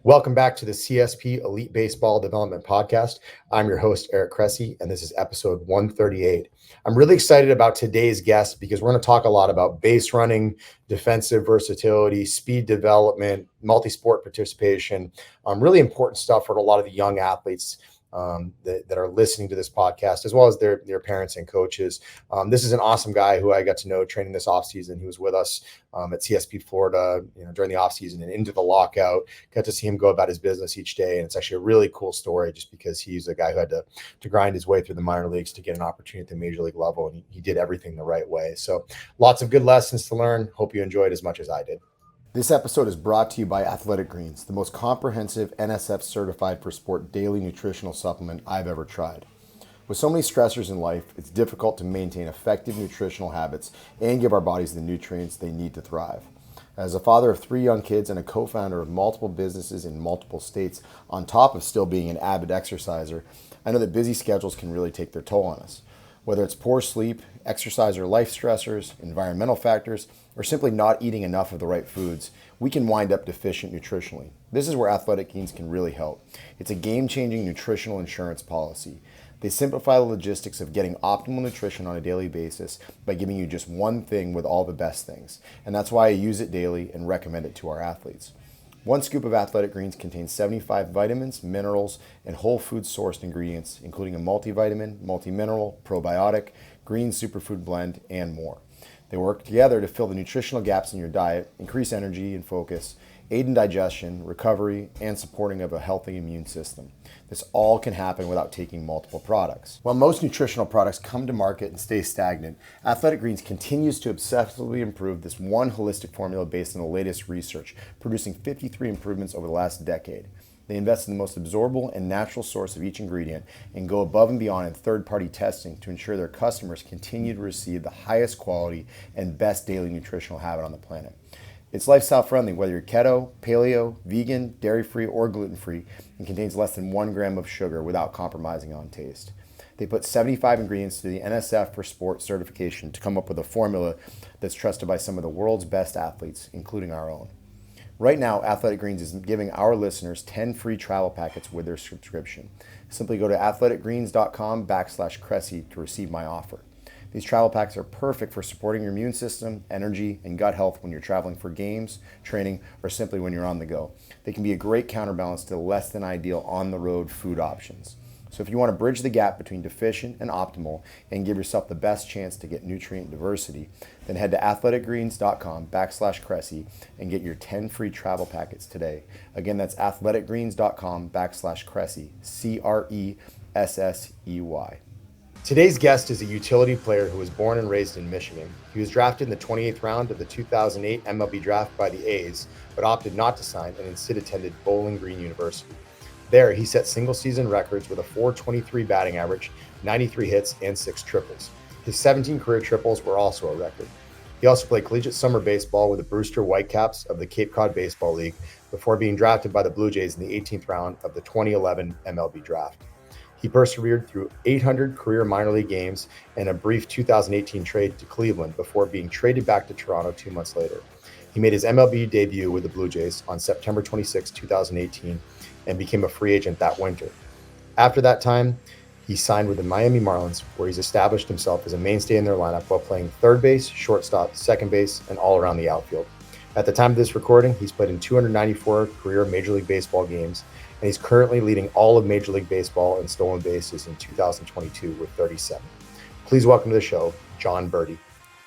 Welcome back to the CSP Elite Baseball Development Podcast. I'm your host, Eric Cressey, and this is episode 138. I'm really excited about today's guest because we're going to talk a lot about base running, defensive versatility, speed development, multi-sport participation, really important stuff for a lot of the young athletes that are listening to this podcast, as well as their parents and coaches. This is an awesome guy who I got to know training this offseason. He was with us at CSP Florida, during the offseason and into the lockout. Got to see him go about his business each day. And it's actually a really cool story just because he's a guy who had to grind his way through the minor leagues to get an opportunity at the major league level. And he did everything the right way. So lots of good lessons to learn. Hope you enjoyed as much as I did. This episode is brought to you by Athletic Greens, the most comprehensive NSF certified for sport daily nutritional supplement I've ever tried. With so many stressors in life, it's difficult to maintain effective nutritional habits and give our bodies the nutrients they need to thrive. As a father of 3 young kids and a co-founder of multiple businesses in multiple states, on top of still being an avid exerciser, I know that busy schedules can really take their toll on us. Whether it's poor sleep, exercise or life stressors, environmental factors, or simply not eating enough of the right foods, we can wind up deficient nutritionally. This is where Athletic Greens can really help. It's a game-changing nutritional insurance policy. They simplify the logistics of getting optimal nutrition on a daily basis by giving you just one thing with all the best things. And that's why I use it daily and recommend it to our athletes. 1 scoop of Athletic Greens contains 75 vitamins, minerals, and whole food sourced ingredients, including a multivitamin, multimineral, probiotic, green superfood blend, and more. They work together to fill the nutritional gaps in your diet, increase energy and focus, aid in digestion, recovery, and supporting of a healthy immune system. This all can happen without taking multiple products. While most nutritional products come to market and stay stagnant, Athletic Greens continues to obsessively improve this one holistic formula based on the latest research, producing 53 improvements over the last decade. They invest in the most absorbable and natural source of each ingredient and go above and beyond in third-party testing to ensure their customers continue to receive the highest quality and best daily nutritional habit on the planet. It's lifestyle friendly, whether you're keto, paleo, vegan, dairy-free, or gluten-free, and contains less than 1 gram of sugar without compromising on taste. They put 75 ingredients to the NSF for Sport certification to come up with a formula that's trusted by some of the world's best athletes, including our own. Right now, Athletic Greens is giving our listeners 10 free travel packets with their subscription. Simply go to athleticgreens.com/Cressey to receive my offer. These travel packs are perfect for supporting your immune system, energy, and gut health when you're traveling for games, training, or simply when you're on the go. They can be a great counterbalance to less than ideal on-the-road food options. So if you want to bridge the gap between deficient and optimal and give yourself the best chance to get nutrient diversity, then head to athleticgreens.com/Cressey and get your 10 free travel packets today. Again, that's athleticgreens.com/Cressey, Cressey. Today's guest is a utility player who was born and raised in Michigan. He was drafted in the 28th round of the 2008 MLB draft by the A's, but opted not to sign and instead attended Bowling Green University. There, he set single-season records with a .423 batting average, 93 hits, and 6 triples. His 17 career triples were also a record. He also played collegiate summer baseball with the Brewster Whitecaps of the Cape Cod Baseball League before being drafted by the Blue Jays in the 18th round of the 2011 MLB draft. He persevered through 800 career minor league games and a brief 2018 trade to Cleveland before being traded back to Toronto 2 months later. He made his MLB debut with the Blue Jays on September 26, 2018, and became a free agent that winter. After that time, he signed with the Miami Marlins, where he's established himself as a mainstay in their lineup while playing third base, shortstop, second base, and all around the outfield. At the time of this recording, he's played in 294 career Major League Baseball games, and he's currently leading all of Major League Baseball in stolen bases in 2022 with 37. Please welcome to the show, Jon Berti.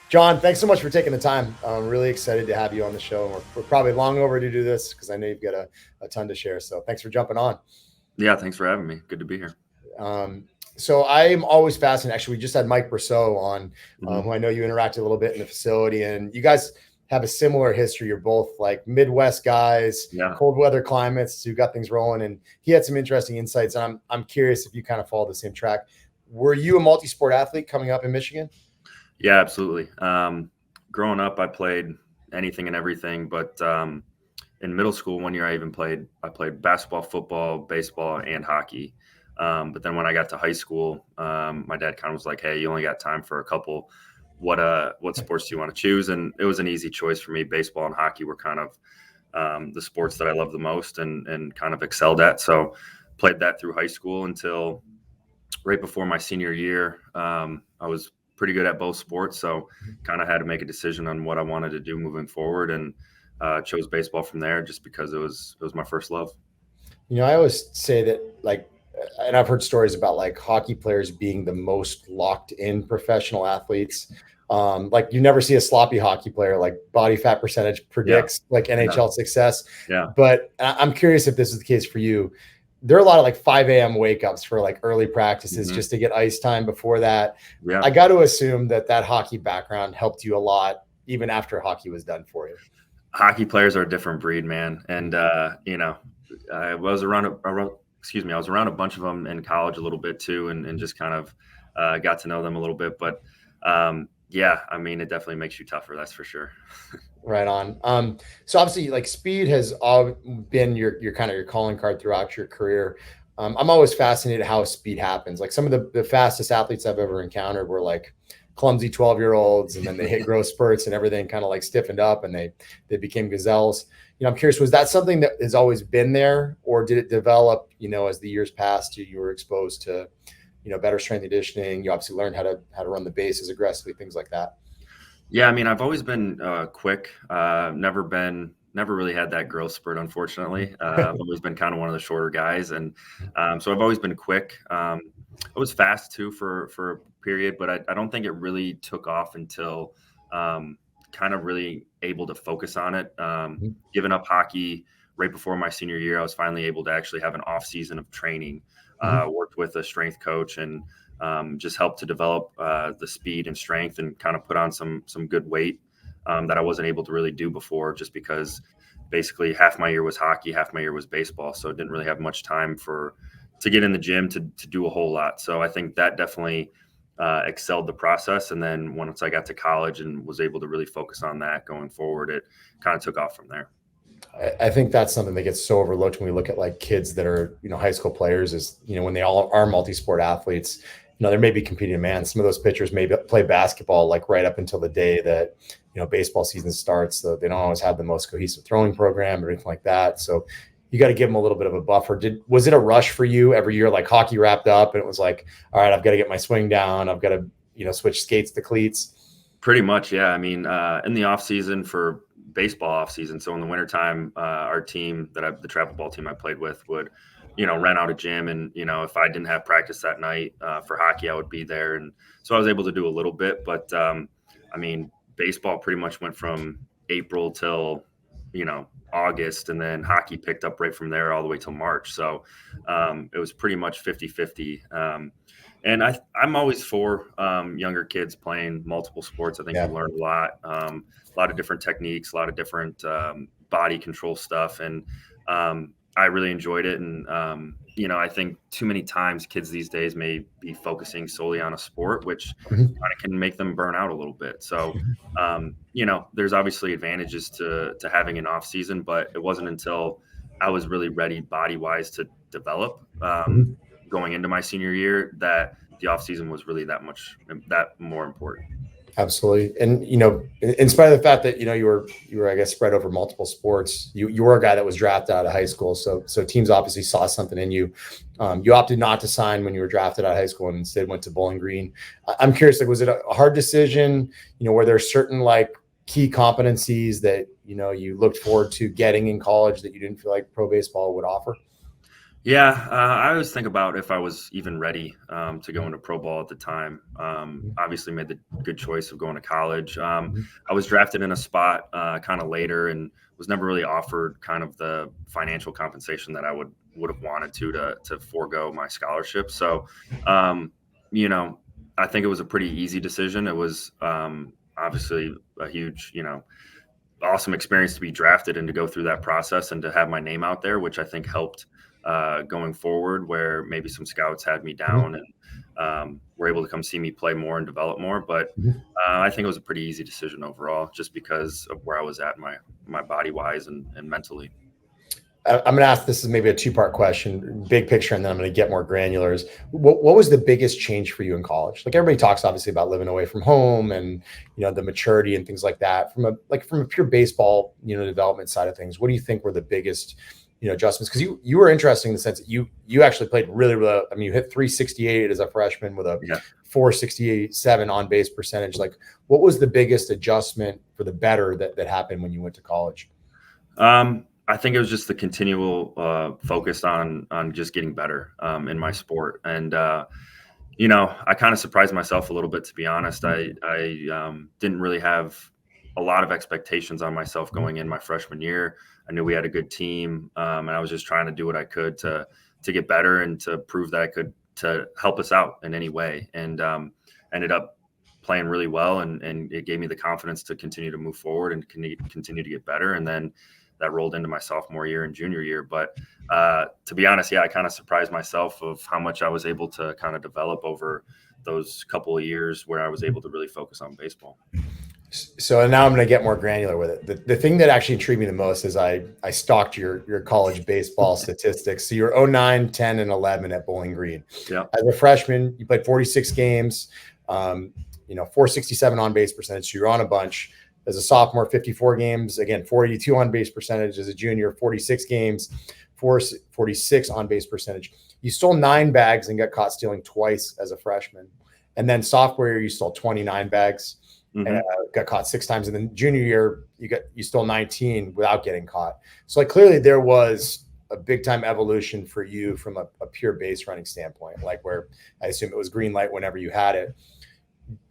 Jon, thanks so much for taking the time. I'm really excited to have you on the show. And we're probably long overdue to do this because I know you've got a ton to share. So thanks for jumping on. Yeah, thanks for having me. Good to be here. So I'm always fascinated. Actually, we just had Mike Brousseau on, who I know you interacted a little bit in the facility. And you guys have a similar history. You're both like Midwest guys, cold weather climates who got things rolling. And he had some interesting insights. And I'm curious if you kind of follow the same track. Were you a multi-sport athlete coming up in Michigan? Yeah, absolutely. Growing up, I played anything and everything, but in middle school, 1 year I played basketball, football, baseball, and hockey. But then when I got to high school, my dad kind of was like, "Hey, you only got time for a couple. What sports do you want to choose?" And it was an easy choice for me. Baseball and hockey were kind of the sports that I love the most and kind of excelled at. So played that through high school until right before my senior year. I was pretty good at both sports, so kind of had to make a decision on what I wanted to do moving forward, and chose baseball from there just because it was my first love. I always say that, like, and I've heard stories about like hockey players being the most locked in professional athletes. Like, you never see a sloppy hockey player. Like, body fat percentage Yeah, predicts like yeah, NHL success. yeah. But I'm curious if this is the case for you. There are a lot of like 5 a.m. wake ups for like early practices Mm-hmm. just to get ice time before that. Yeah. I got to assume that hockey background helped you a lot even after hockey was done for you. Hockey players are a different breed, man. And I was around a bunch of them in college a little bit too, and just kind of got to know them a little bit. But yeah, I mean, it definitely makes you tougher. That's for sure. Right on. So obviously, like, speed has all been your kind of your calling card throughout your career. I'm always fascinated how speed happens. Like, some of the fastest athletes I've ever encountered were like clumsy 12-year-olds, and then they hit growth spurts and everything kind of like stiffened up, and they became gazelles. I'm curious, was that something that has always been there, or did it develop, as the years passed, you were exposed to, better strength and conditioning? You obviously learned how to run the bases aggressively, things like that. Yeah, I mean, I've always been quick. Never really had that growth spurt, unfortunately. I've always been kind of one of the shorter guys, and so I've always been quick. I was fast too for a period, but I don't think it really took off until kind of really able to focus on it. Giving up hockey right before my senior year, I was finally able to actually have an off season of training. Worked with a strength coach and just helped to develop the speed and strength and kind of put on some good weight that I wasn't able to really do before, just because basically half my year was hockey, half my year was baseball. So I didn't really have much time to get in the gym to do a whole lot. So I think that definitely excelled the process. And then once I got to college and was able to really focus on that going forward, it kind of took off from there. I think that's something that gets so overlooked when we look at like kids that are, high school players, is, when they all are multi-sport athletes, there may be competing demands. Some of those pitchers may play basketball like right up until the day that, baseball season starts. So they don't always have the most cohesive throwing program or anything like that. So you got to give them a little bit of a buffer. Was it a rush for you every year? Like, hockey wrapped up and it was like, all right, I've got to get my swing down. I've got to, switch skates to cleats. Pretty much. Yeah. I mean, in the off season for baseball off season. So in the wintertime, our team the travel ball team I played with would, rent out a gym. And, if I didn't have practice that night for hockey, I would be there. And so I was able to do a little bit, but I mean, baseball pretty much went from April till, August, and then hockey picked up right from there all the way till March. So it was pretty much 50-50. And I'm always for younger kids playing multiple sports. I think you learn a lot of different techniques, a lot of different body control stuff. And I really enjoyed it. And, I think too many times kids these days may be focusing solely on a sport, which kind of can make them burn out a little bit. So, there's obviously advantages to having an off season, but it wasn't until I was really ready body wise to develop going into my senior year that the off season was really that more important. Absolutely. And, in spite of the fact that, you were, I guess, spread over multiple sports, you were a guy that was drafted out of high school. So teams obviously saw something in you. You opted not to sign when you were drafted out of high school and instead went to Bowling Green. I'm curious, like, was it a hard decision? Were there certain like key competencies that, you looked forward to getting in college that you didn't feel like pro baseball would offer? Yeah, I always think about if I was even ready to go into pro ball at the time. Obviously made the good choice of going to college. I was drafted in a spot kind of later and was never really offered kind of the financial compensation that I would have wanted to forego my scholarship. So, I think it was a pretty easy decision. It was obviously a huge, awesome experience to be drafted and to go through that process and to have my name out there, which I think helped going forward, where maybe some scouts had me down and were able to come see me play more and develop more. But I think it was a pretty easy decision overall, just because of where I was at my body wise and mentally. I'm going to ask, this is maybe a two-part question, big picture, and then I'm going to get more granular. What was the biggest change for you in college? Like everybody talks obviously about living away from home and, the maturity and things like that. From a pure baseball, development side of things, what do you think were the biggest, adjustments? Because you were interesting in the sense that you actually played really, really. I mean, you hit 368 as a freshman with a Yeah. 467 on base percentage. Like, what was the biggest adjustment for the better that happened when you went to college? I think it was just the continual focus on just getting better in my sport, and I kind of surprised myself a little bit, to be honest. I didn't really have a lot of expectations on myself going in my freshman year. I knew we had a good team, and I was just trying to do what I could to get better and to prove that I could to help us out in any way, and ended up playing really well, and it gave me the confidence to continue to move forward and continue to get better, and then that rolled into my sophomore year and junior year. But to be honest, I kind of surprised myself of how much I was able to kind of develop over those couple of years where I was able to really focus on baseball. So now I'm going to get more granular with it. The thing that actually intrigued me the most is I stalked your college baseball statistics. So you're 09, 10, and 11 at Bowling Green. Yeah. As a freshman, you played 46 games, 467 on base percentage. So you're on a bunch. As a sophomore, 54 games, again, 42 on base percentage. As a junior, 46 games, 46 on base percentage. You stole 9 bags and got caught stealing twice as a freshman. And then sophomore year, you stole 29 bags and got caught 6 times. And then junior year, you stole 19 without getting caught. So like clearly there was a big time evolution for you from a pure base running standpoint, like where I assume it was green light whenever you had it.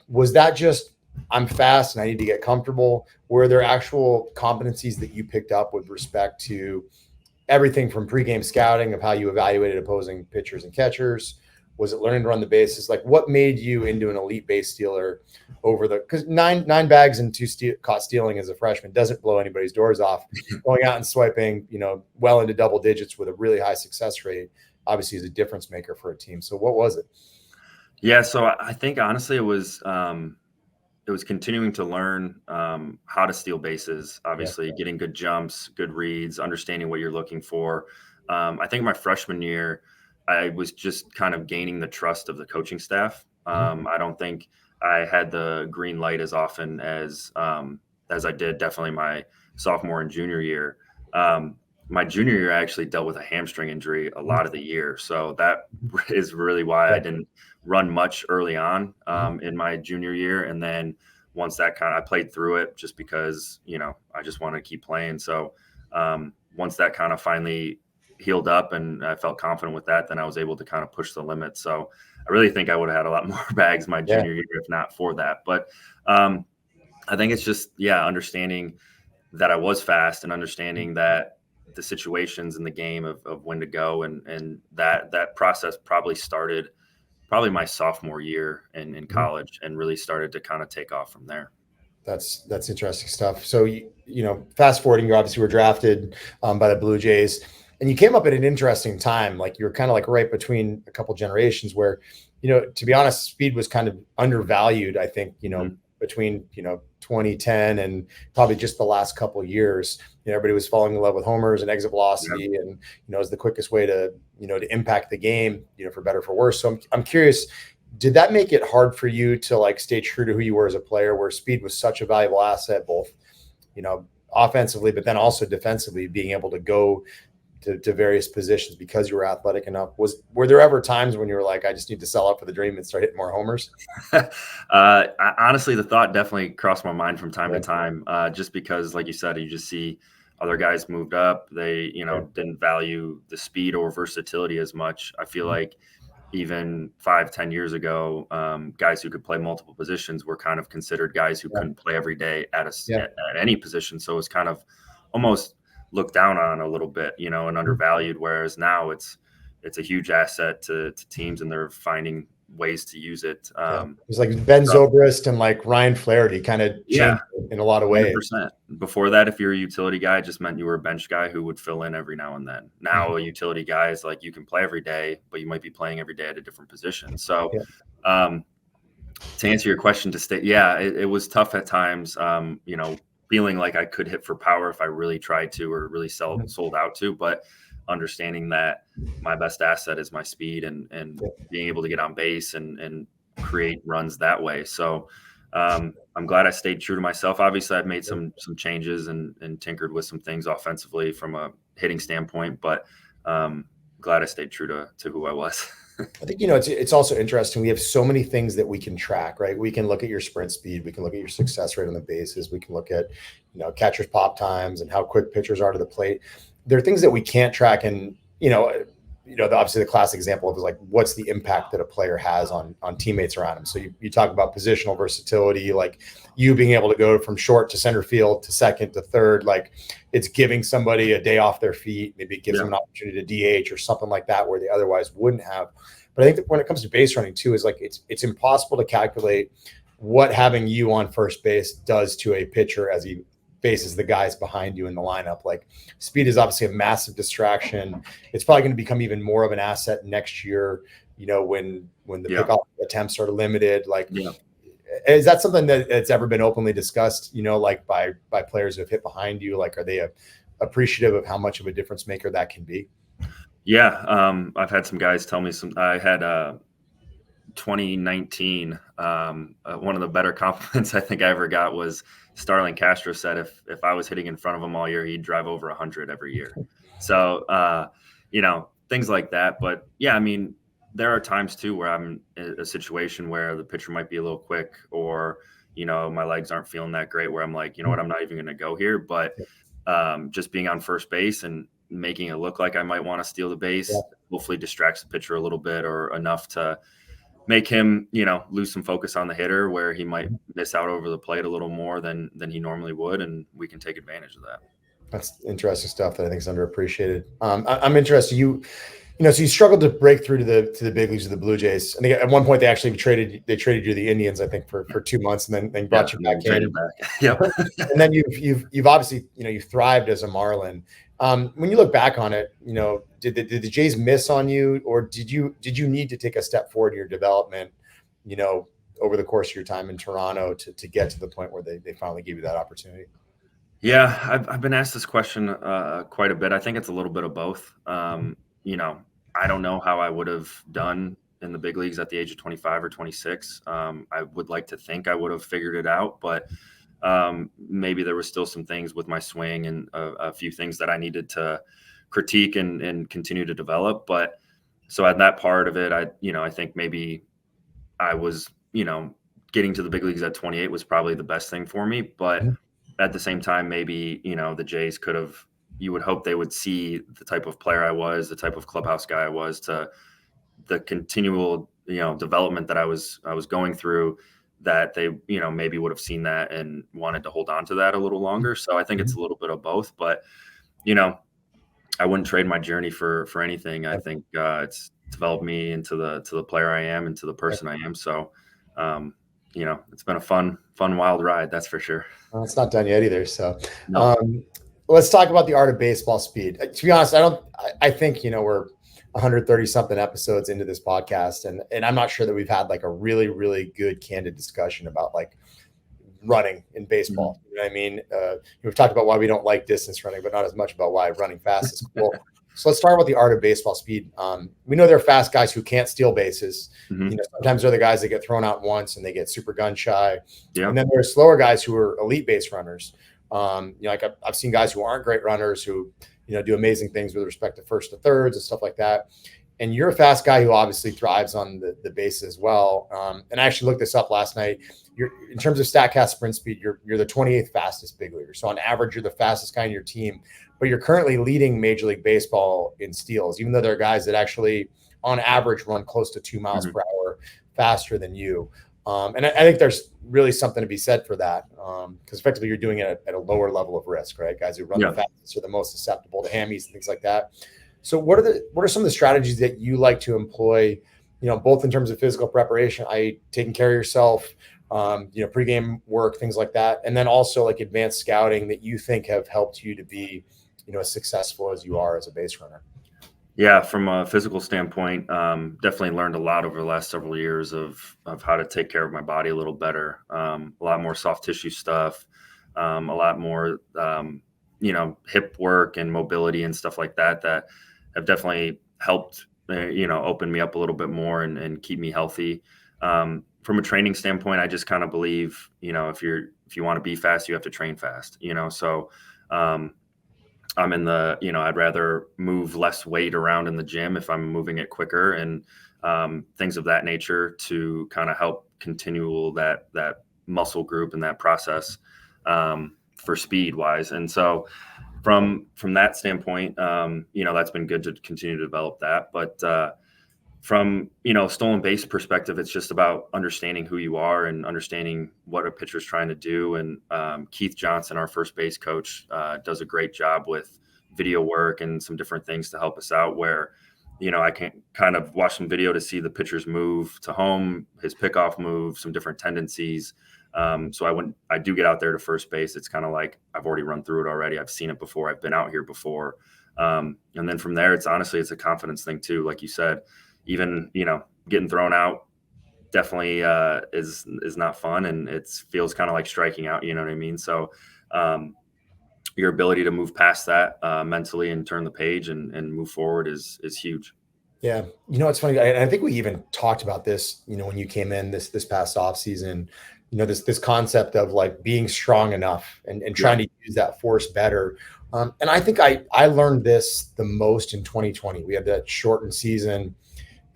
Was that just, I'm fast and I need to get comfortable? Were there actual competencies that you picked up with respect to everything from pregame scouting of how you evaluated opposing pitchers and catchers? Was it learning to run the bases? Like what made you into an elite base stealer because nine bags and 2 caught stealing as a freshman doesn't blow anybody's doors off. Going out and swiping, well into double digits with a really high success rate, obviously is a difference maker for a team. So what was it? Yeah. So I think honestly it was continuing to learn how to steal bases, obviously getting good jumps, good reads, understanding what you're looking for. I think my freshman year, I was just kind of gaining the trust of the coaching staff. I don't think I had the green light as often as I did definitely my sophomore and junior year. My junior year, I actually dealt with a hamstring injury a lot of the year. So that is really why I didn't run much early on in my junior year. And then once that I played through it just because, I just wanted to keep playing. So once that kind of finally healed up and I felt confident with that, then I was able to kind of push the limit. So I really think I would have had a lot more bags my junior year if not for that. But I think it's just, understanding that I was fast and understanding that the situations in the game of when to go. And that process probably started my sophomore year in college and really started to kind of take off from there. That's interesting stuff. So, fast forwarding, you obviously were drafted by the Blue Jays and you came up at an interesting time. Like you're kind of like right between a couple generations where, to be honest, speed was kind of undervalued, I think, between, 2010 and probably just the last couple of years. Everybody was falling in love with homers and exit velocity and, is the quickest way to, to impact the game, for better or for worse. So I'm curious, did that make it hard for you to like stay true to who you were as a player where speed was such a valuable asset, both, offensively, but then also defensively, being able to go to various positions because you were athletic enough? Were there ever times when you were like, I just need to sell up for the dream and start hitting more homers? Honestly, the thought definitely crossed my mind from time to time, just because, like you said, you just see other guys moved up. They, didn't value the speed or versatility as much. I feel like even 5-10 years ago, guys who could play multiple positions were kind of considered guys who couldn't play every day at any position. So it's kind of almost looked down on a little bit, and undervalued. Whereas now it's a huge asset to teams and they're finding ways to use it. It's like Ben Zobrist and like Ryan Flaherty kind of changed in a lot of ways. 100%. Before that, if you're a utility guy, it just meant you were a bench guy who would fill in every now and then. Now a utility guy is like, you can play every day, but you might be playing every day at a different position. So to answer your question, it was tough at times, feeling like I could hit for power if I really tried to or really sold out to, but understanding that my best asset is my speed and being able to get on base and create runs that way. So I'm glad I stayed true to myself. Obviously, I've made some changes and tinkered with some things offensively from a hitting standpoint, but glad I stayed true to who I was. I think, it's also interesting. We have so many things that we can track, right? We can look at your sprint speed. We can look at your success rate on the bases. We can look at, catcher's pop times and how quick pitchers are to the plate. There are things that we can't track. And, obviously the classic example is like, what's the impact that a player has on teammates around him? So you talk about positional versatility, like you being able to go from short to center field to second to third, like it's giving somebody a day off their feet. Maybe it gives them an opportunity to DH or something like that where they otherwise wouldn't have. But I think that when it comes to base running too, is like it's impossible to calculate what having you on first base does to a pitcher as he faces the guys behind you in the lineup. Like speed is obviously a massive distraction. It's probably going to become even more of an asset next year, when the pickoff attempts are limited. Like, is that something that's ever been openly discussed, like by players who have hit behind you? Like, are they appreciative of how much of a difference maker that can be? Yeah. I've had some guys tell me I had 2019, one of the better compliments I think I ever got was Starlin Castro said if I was hitting in front of him all year, he'd drive over 100 every year. So, things like that. But yeah, I mean, there are times too where I'm in a situation where the pitcher might be a little quick or, my legs aren't feeling that great where I'm like, you know what, I'm not even going to go here. But just being on first base and making it look like I might want to steal the base, hopefully distracts the pitcher a little bit or enough to make him, lose some focus on the hitter where he might miss out over the plate a little more than he normally would. And we can take advantage of that. That's interesting stuff that I think is underappreciated. I'm interested. So you struggled to break through to the big leagues of the Blue Jays. I think at one point they actually traded you to the Indians, I think for 2 months, and then brought you back in. Yep. And then you've obviously, you've thrived as a Marlin. When you look back on it, did the Jays miss on you, or did you need to take a step forward in your development, over the course of your time in Toronto to get to the point where they finally gave you that opportunity? Yeah, I've been asked this question quite a bit. I think it's a little bit of both. I don't know how I would have done in the big leagues at the age of 25 or 26. I would like to think I would have figured it out, but maybe there were still some things with my swing and a few things that I needed to critique and continue to develop. But so at that part of it, I think maybe I was, getting to the big leagues at 28 was probably the best thing for me. But at the same time, maybe, the Jays you would hope they would see the type of player I was, the type of clubhouse guy I was, to the continual, development that I was going through, that they, maybe would have seen that and wanted to hold on to that a little longer. So I think it's a little bit of both, but, I wouldn't trade my journey for anything. I think it's developed me into the player I am and to the person I am. So, it's been a fun, wild ride. That's for sure. Well, it's not done yet either. So, no. Let's talk about the art of baseball speed. To be honest, I think, we're 130 something episodes into this podcast. And I'm not sure that we've had like a really, really good candid discussion about like running in baseball. You know what I mean? We've talked about why we don't like distance running, but not as much about why running fast is cool. So let's talk about the art of baseball speed. We know there are fast guys who can't steal bases. Sometimes they're the guys that get thrown out once and they get super gun shy. And then there's slower guys who are elite base runners. Like I've seen guys who aren't great runners who, do amazing things with respect to first to thirds and stuff like that. And you're a fast guy who obviously thrives on the base as well. And I actually looked this up last night. In terms of StatCast sprint speed, you're the 28th fastest big leaguer. So on average, you're the fastest guy in your team, but you're currently leading Major League Baseball in steals, even though there are guys that actually on average run close to 2 miles per hour faster than you. And I think there's really something to be said for that, because effectively you're doing it at a lower level of risk, right? Guys who run the fastest are the most susceptible to hammies and things like that. So what are some of the strategies that you like to employ, both in terms of physical preparation, i.e. taking care of yourself, pregame work, things like that, and then also like advanced scouting that you think have helped you to be, as successful as you are as a base runner? Yeah, from a physical standpoint, definitely learned a lot over the last several years of how to take care of my body a little better. A lot more soft tissue stuff, a lot more, hip work and mobility and stuff like that have definitely helped, open me up a little bit more and keep me healthy. From a training standpoint, I just kind of believe, if you want to be fast, you have to train fast, so, I'm in I'd rather move less weight around in the gym if I'm moving it quicker and things of that nature to kind of help continue that muscle group and that process for speed wise. And so from that standpoint, that's been good to continue to develop that. But from stolen base perspective, it's just about understanding who you are and understanding what a pitcher's trying to do. And Keith Johnson, our first base coach, does a great job with video work and some different things to help us out where I can kind of watch some video to see the pitcher's move to home, his pickoff move, some different tendencies. So I do get out there to first base, it's kind of like I've already run through it already. I've seen it before. I've been out here before. And then from there, it's a confidence thing too. Like you said, even, getting thrown out definitely is not fun. And it feels kind of like striking out, you know what I mean? So your ability to move past that mentally and turn the page and move forward is huge. Yeah. It's funny. I think we even talked about this, when you came in this past off season, this concept of like being strong enough and trying to use that force better. And I think I learned this the most in 2020. We had that shortened season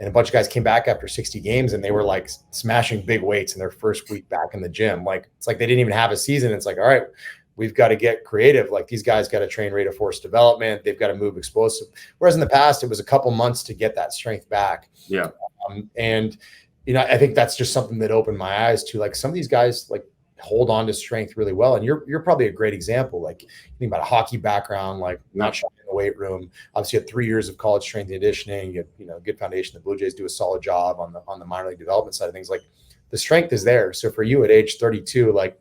and a bunch of guys came back after 60 games and they were like smashing big weights in their first week back in the gym. Like, it's like they didn't even have a season. It's like, all right, we've got to get creative. Like, these guys got to train rate of force development. They've got to move explosive. Whereas in the past, it was a couple months to get that strength back. Yeah. And, I think that's just something that opened my eyes to, like, some of these guys like hold on to strength really well. And you're probably a great example. Like, you think about a hockey background, like not showing in the weight room. Obviously, you had 3 years of college strength and conditioning. You had, good foundation. The Blue Jays do a solid job on the minor league development side of things. Like, the strength is there. So for you at age 32, like,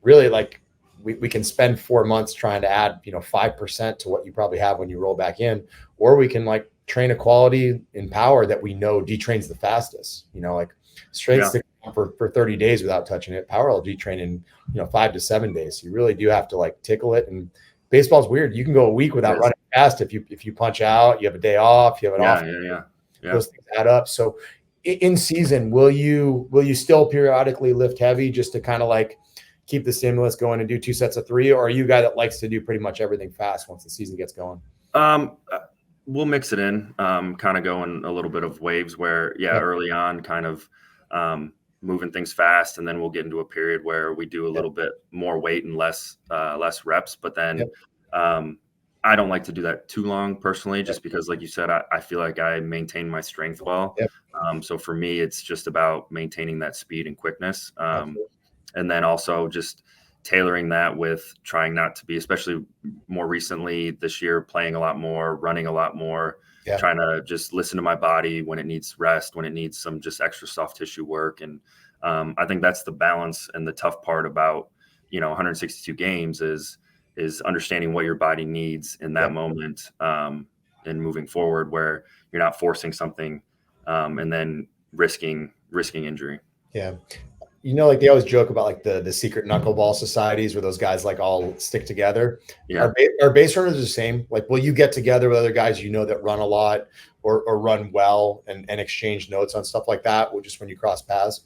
really, like, we can spend 4 months trying to add, 5% to what you probably have when you roll back in, or we can like train a quality in power that we know detrains the fastest, like strength for 30 days without touching it. Power will detrain in, 5 to 7 days. So you really do have to like tickle it. And baseball's weird. You can go a week without running fast. If you punch out, you have a day off, you have an off. Those things add up. So in season, will you still periodically lift heavy just to kind of like keep the stimulus going and do 2 sets of 3, or are you a guy that likes to do pretty much everything fast once the season gets going? We'll mix it in, kind of go in a little bit of waves where, early on kind of moving things fast. And then we'll get into a period where we do a little bit more weight and less reps. But then I don't like to do that too long personally, just because, like you said, I feel like I maintain my strength well. So for me, it's just about maintaining that speed and quickness. And then also just tailoring that with trying not to be, especially more recently this year, playing a lot more, running a lot more, trying to just listen to my body when it needs rest, when it needs some just extra soft tissue work. And I think that's the balance and the tough part about, 162 games is understanding what your body needs in that moment and moving forward, where you're not forcing something and then risking injury. Yeah. Like they always joke about like the secret knuckleball societies where those guys like all stick together. Are base runners the same? Like, will you get together with other guys that run a lot or run well and exchange notes on stuff like that, or just when you cross paths?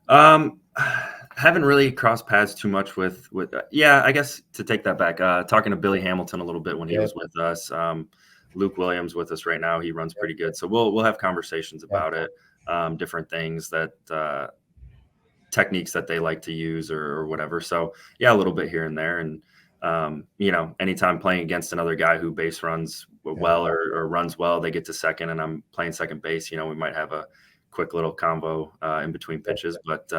Haven't really crossed paths too much with I guess to take that back, talking to Billy Hamilton a little bit when he was with us. Luke Williams with us right now. He runs pretty good. So we'll have conversations about it, different things that techniques that they like to use or whatever. So a little bit here and there. And, anytime playing against another guy who base runs well or runs well, they get to second and I'm playing second base, we might have a quick little convo in between pitches, but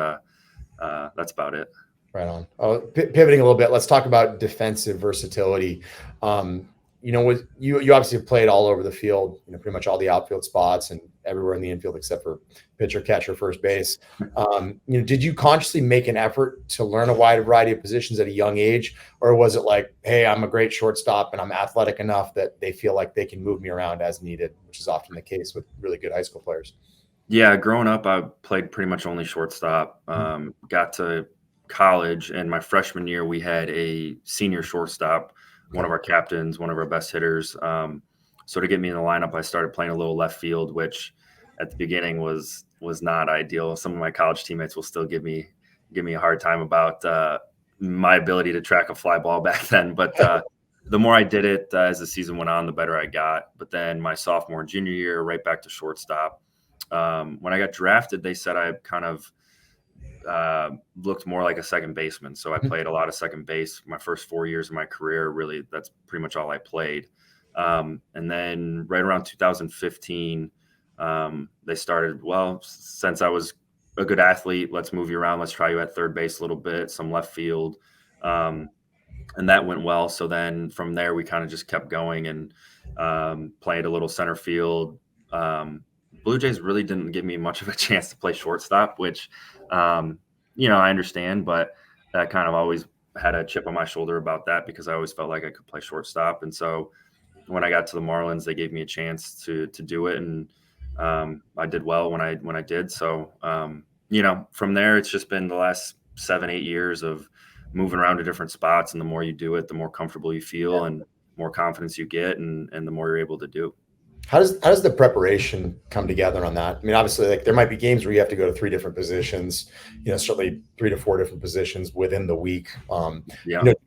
that's about it. Right on. Pivoting a little bit, let's talk about defensive versatility. With you obviously played all over the field, pretty much all the outfield spots and everywhere in the infield except for pitcher, catcher, first base. Did you consciously make an effort to learn a wide variety of positions at a young age, or was it like, hey, I'm a great shortstop and I'm athletic enough that they feel like they can move me around as needed, which is often the case with really good high school players? Yeah, growing up, I played pretty much only shortstop. Got to college, and my freshman year, we had a senior shortstop, one of our captains, one of our best hitters. So to get me in the lineup, I started playing a little left field, which at the beginning was not ideal. Some of my college teammates will still give me a hard time about my ability to track a fly ball back then. But the more I did it as the season went on, the better I got. But then my sophomore and junior year, right back to shortstop. When I got drafted, they said I kind of looked more like a second baseman. So I played a lot of second base my first 4 years of my career. Really, that's pretty much all I played. And then right around 2015, they started, well, since I was a good athlete, let's move you around. Let's try you at third base a little bit, some left field. And that went well. So then from there, we kind of just kept going and played a little center field. Blue Jays really didn't give me much of a chance to play shortstop, which, I understand, but that kind of always had a chip on my shoulder about that because I always felt like I could play shortstop. And so when I got to the Marlins, they gave me a chance to do it. And I did well when I did. So, from there, it's just been the last 7-8 years of moving around to different spots. And the more you do it, the more comfortable you feel and more confidence you get and the more you're able to do. How does the preparation come together on that? I mean, obviously, like there might be games where you have to go to 3 different positions, certainly 3 to 4 different positions within the week. Will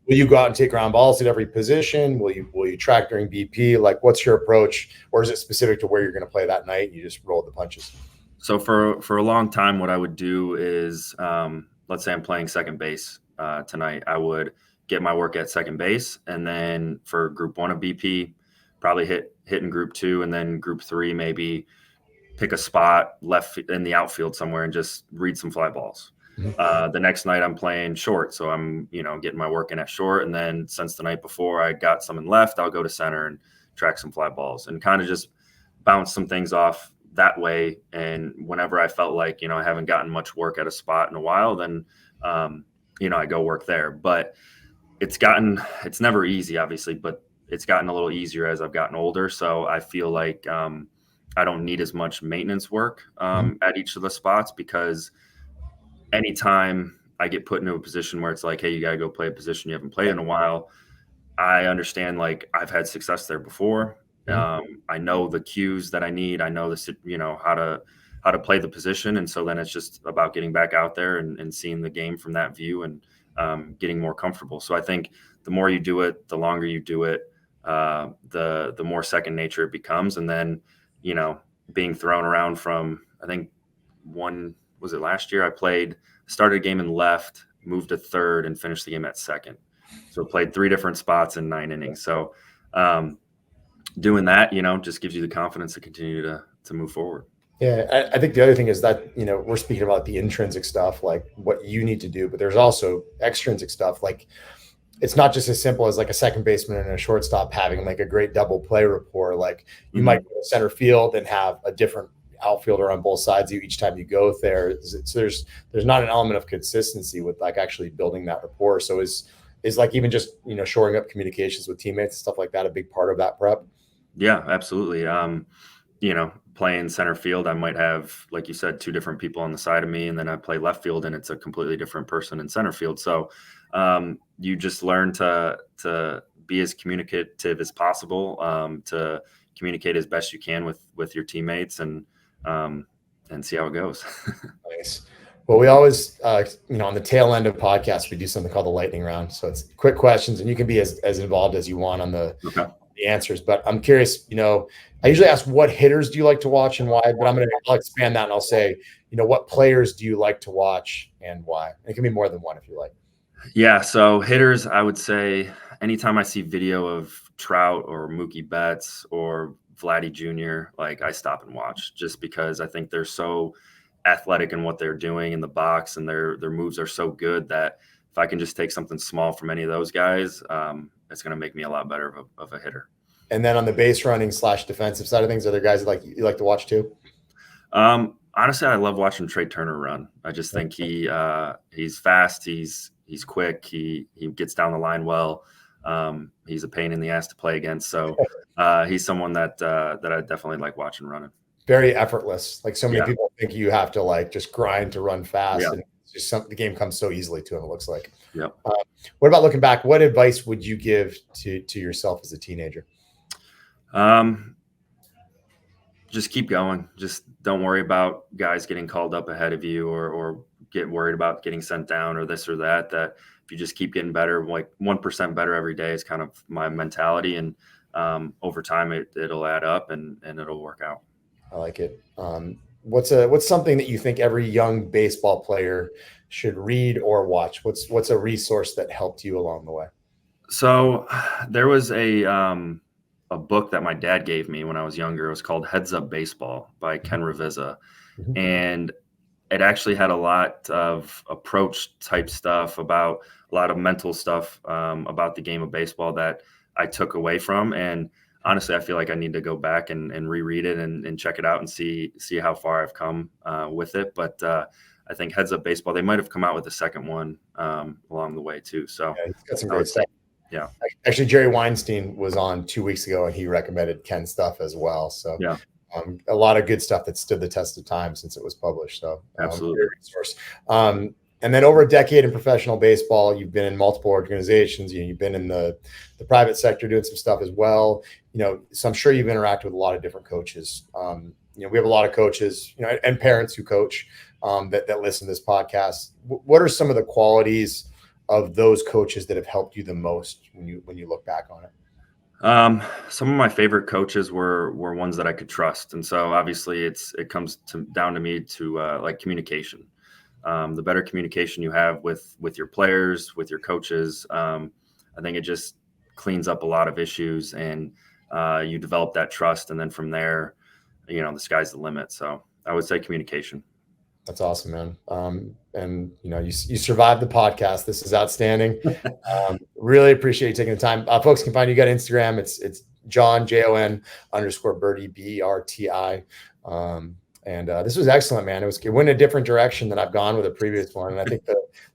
you go out and take ground balls at every position? Will you track during BP? Like, what's your approach? Or is it specific to where you're going to play that night and you just roll the punches? So for a long time, what I would do is, let's say I'm playing second base tonight, I would get my work at second base. And then for group 1 of BP, probably hit in group 2, and then group 3, maybe pick a spot left in the outfield somewhere and just read some fly balls. The next night I'm playing short. So I'm, getting my work in at short. And then since the night before I got some in left, I'll go to center and track some fly balls and kind of just bounce some things off that way. And whenever I felt like, I haven't gotten much work at a spot in a while, then, I go work there. But it's never easy, obviously, but it's gotten a little easier as I've gotten older. So I feel like I don't need as much maintenance work at each of the spots, because anytime I get put into a position where it's like, hey, you got to go play a position you haven't played in a while, I understand, like, I've had success there before. I know the cues that I need. I know how to play the position. And so then it's just about getting back out there and seeing the game from that view and getting more comfortable. So I think the more you do it, the longer you do it, the more second nature it becomes. And then, being thrown around from, I think was it last year? I started a game in left, moved to third, and finished the game at second. So played 3 different spots in 9 innings. So doing that, just gives you the confidence to continue to move forward. Yeah, I think the other thing is that, we're speaking about the intrinsic stuff, like what you need to do, but there's also extrinsic stuff. Like, it's not just as simple as like a second baseman and a shortstop having like a great double play rapport. Like, you might go to center field and have a different outfielder on both sides of you each time you go there. So there's not an element of consistency with like actually building that rapport. So is like even just, shoring up communications with teammates and stuff like that a big part of that prep? Yeah, absolutely. Playing center field, I might have, like you said, 2 different people on the side of me, and then I play left field and it's a completely different person in center field. So you just learn to be as communicative as possible, to communicate as best you can with your teammates and see how it goes. Nice. Well, we always, on the tail end of podcasts, we do something called the lightning round. So it's quick questions, and you can be as involved as you want on the answers. But I'm curious, I usually ask, what hitters do you like to watch and why? But I'll expand that and I'll say, what players do you like to watch and why? It can be more than one if you like. Yeah. So hitters, I would say anytime I see video of Trout or Mookie Betts or Vladdy Jr., like, I stop and watch, just because I think they're so athletic in what they're doing in the box, and their moves are so good that if I can just take something small from any of those guys, it's going to make me a lot better of a hitter. And then on the base running / defensive side of things, are there guys that you like to watch too? Honestly, I love watching Trey Turner run. I just think he's fast. He's quick. He gets down the line well. He's a pain in the ass to play against. So he's someone that I definitely like watching running. Very effortless. Like, so many people think you have to like just grind to run fast. Yeah. And just the game comes so easily to him, it looks like. Yep. What about looking back? What advice would you give to yourself as a teenager? Just keep going. Just don't worry about guys getting called up ahead of you, or get worried about getting sent down or this or that. That if you just keep getting better, like 1% better every day is kind of my mentality. And over time, it'll add up and it'll work out. I like it. What's something that you think every young baseball player should read or watch? What's a resource that helped you along the way? So there was a book that my dad gave me when I was younger. It was called Heads Up Baseball by Ken Ravizza. Mm-hmm. And it actually had a lot of approach type stuff, about a lot of mental stuff about the game of baseball that I took away from. And honestly, I feel like I need to go back and reread it and check it out and see how far I've come with it. But I think Heads Up Baseball, they might have come out with a second one along the way too. So yeah, he's got some great stuff. Yeah. Actually, Jerry Weinstein was on 2 weeks ago, and he recommended Ken's stuff as well. So yeah, a lot of good stuff that stood the test of time since it was published. So absolutely. Great resource. And then over a decade in professional baseball, you've been in multiple organizations. You've been in the private sector doing some stuff as well. So I'm sure you've interacted with a lot of different coaches. We have a lot of coaches, and parents who coach that listen to this podcast. What are some of the qualities of those coaches that have helped you the most when you look back on it? Some of my favorite coaches were ones that I could trust. And so obviously it comes down to me to like communication. The better communication you have with your players, with your coaches, I think it just cleans up a lot of issues, and you develop that trust. And then from there, the sky's the limit. So I would say communication. That's awesome, man. And you survived the podcast. This is outstanding. Really appreciate you taking the time. Folks can find you got Instagram. It's Jon Jon_Berti BERTI. And this was excellent, man. It went in a different direction than I've gone with a previous one. And I think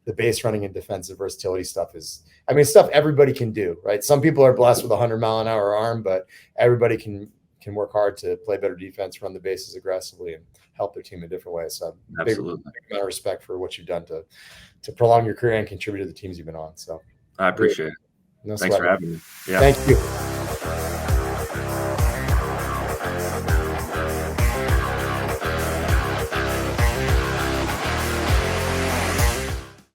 the base running and defensive versatility stuff is, stuff everybody can do, right? Some people are blessed with a 100-mile-an-hour arm, but everybody can work hard to play better defense, run the bases aggressively, and help their team in different ways. So absolutely, big amount of respect for what you've done to prolong your career and contribute to the teams you've been on. So I appreciate it. No Thanks for having me. Yeah. Thank you.